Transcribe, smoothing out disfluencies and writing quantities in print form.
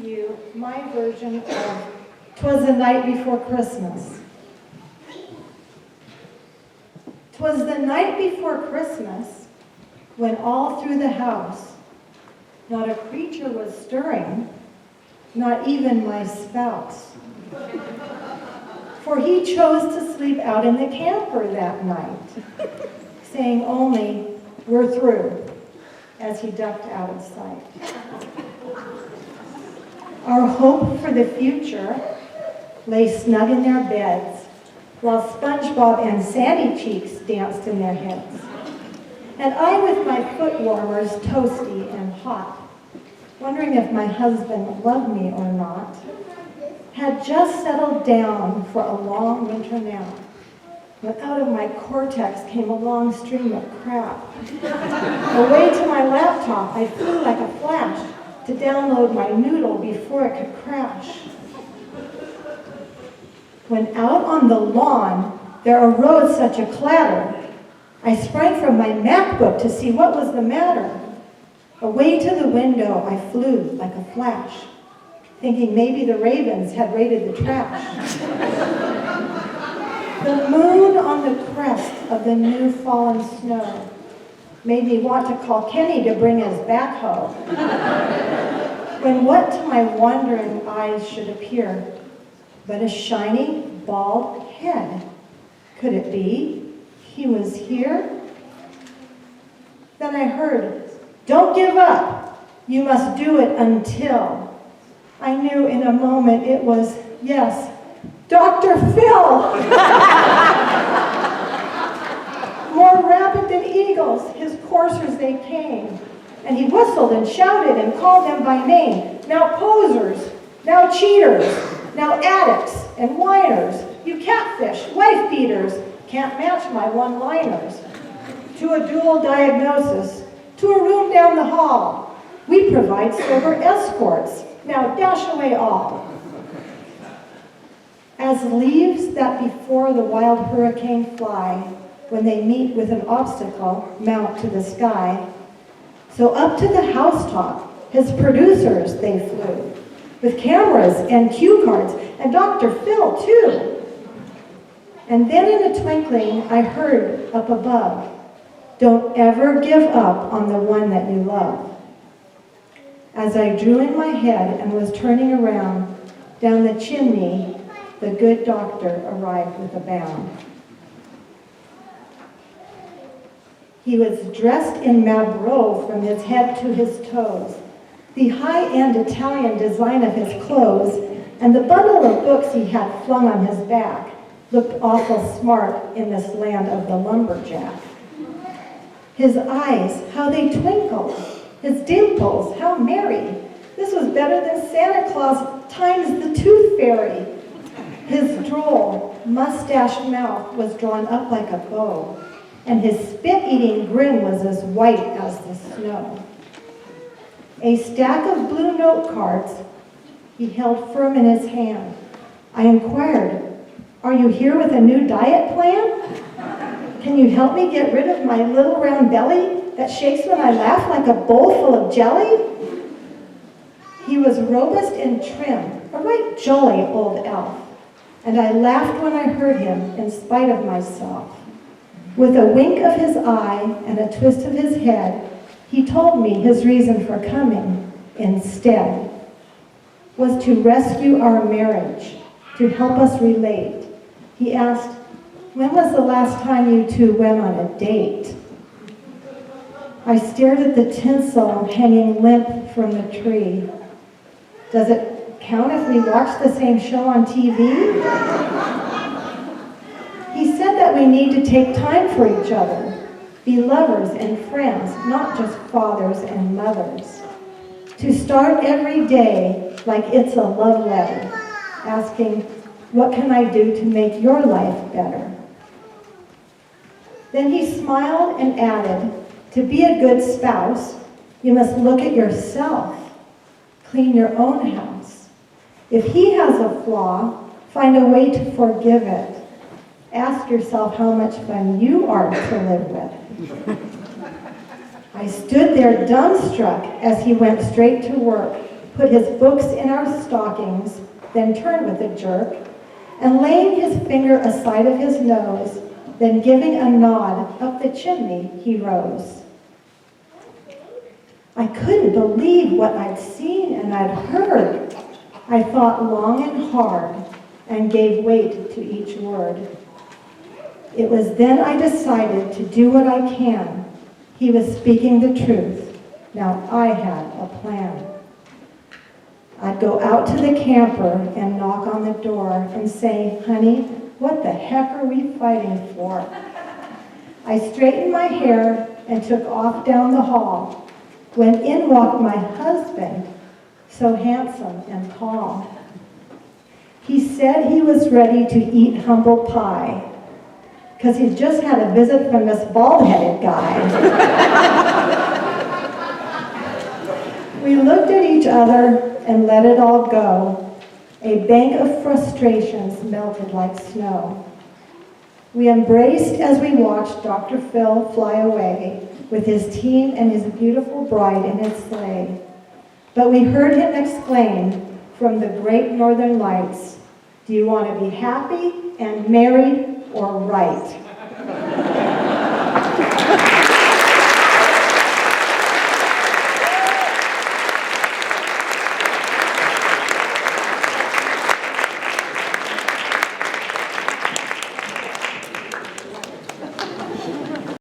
you my version of "'Twas the Night Before Christmas." 'Twas the night before Christmas, when all through the house not a creature was stirring, not even my spouse. For he chose to sleep out in the camper that night, saying only, "We're through," as he ducked out of sight. Our hope for the future lay snug in their beds, while SpongeBob and Sandy Cheeks danced in their heads. And I with my foot warmers toasty and hot, wondering if my husband loved me or not, had just settled down for a long winter nap, when out of my cortex came a long stream of crap. Away to my laptop, I flew like a flash to download my noodle before it could crash. When out on the lawn there arose such a clatter, I sprang from my MacBook to see what was the matter. Away to the window I flew like a flash, thinking maybe the ravens had raided the trash. The moon on the crest of the new fallen snow made me want to call Kenny to bring his backhoe. When what to my wondering eyes should appear but a shiny, bald head. Could it be he was here? Then I heard, "Don't give up. You must do it until." I knew in a moment it was, yes, Dr. Phil. More rapid than eagles, his coursers they came. And he whistled and shouted and called them by name. "Now posers, now cheaters, now addicts and whiners, you catfish, wife beaters, can't match my one-liners. To a dual diagnosis, to a room down the hall, we provide sober escorts, now dash away all." As leaves that before the wild hurricane fly, when they meet with an obstacle, mount to the sky, so up to the housetop, his producers they flew, with cameras and cue cards, and Dr. Phil too. And then in a twinkling, I heard up above, "Don't ever give up on the one that you love." As I drew in my head and was turning around, down the chimney, the good doctor arrived with a bound. He was dressed in Mabro from his head to his toes, the high-end Italian design of his clothes, and the bundle of books he had flung on his back looked awful smart in this land of the lumberjack. His eyes, how they twinkled, his dimples, how merry. This was better than Santa Claus times the tooth fairy. His droll, mustached mouth was drawn up like a bow, and his spit-eating grin was as white as the snow. A stack of blue note cards he held firm in his hand. I inquired, "Are you here with a new diet plan? Can you help me get rid of my little round belly that shakes when I laugh like a bowl full of jelly?" He was robust and trim, a right jolly old elf, and I laughed when I heard him in spite of myself. With a wink of his eye and a twist of his head, he told me his reason for coming instead was to rescue our marriage, to help us relate. He asked, "When was the last time you two went on a date?" I stared at the tinsel hanging limp from the tree. Does it count if we watch the same show on TV? He said that we need to take time for each other, be lovers and friends, not just fathers and mothers. To start every day like it's a love letter, asking, "What can I do to make your life better?" Then he smiled and added, "To be a good spouse, you must look at yourself, clean your own house. If he has a flaw, find a way to forgive it. Ask yourself how much fun you are to live with." I stood there dumbstruck as he went straight to work, put his books in our stockings, then turned with a jerk, and laying his finger aside of his nose, then giving a nod up the chimney, he rose. I couldn't believe what I'd seen and I'd heard. I thought long and hard and gave weight to each word. It was then I decided to do what I can. He was speaking the truth. Now I had a plan. I'd go out to the camper and knock on the door and say, honey, what the heck are we fighting for? I straightened my hair and took off down the hall, when in walked my husband, so handsome and calm. He said he was ready to eat humble pie, because he'd just had a visit from this bald-headed guy. We looked at each other and let it all go. A bank of frustrations melted like snow. We embraced as we watched Dr. Phil fly away with his team and his beautiful bride in his sleigh. But we heard him exclaim from the great northern lights, do you want to be happy and married or right?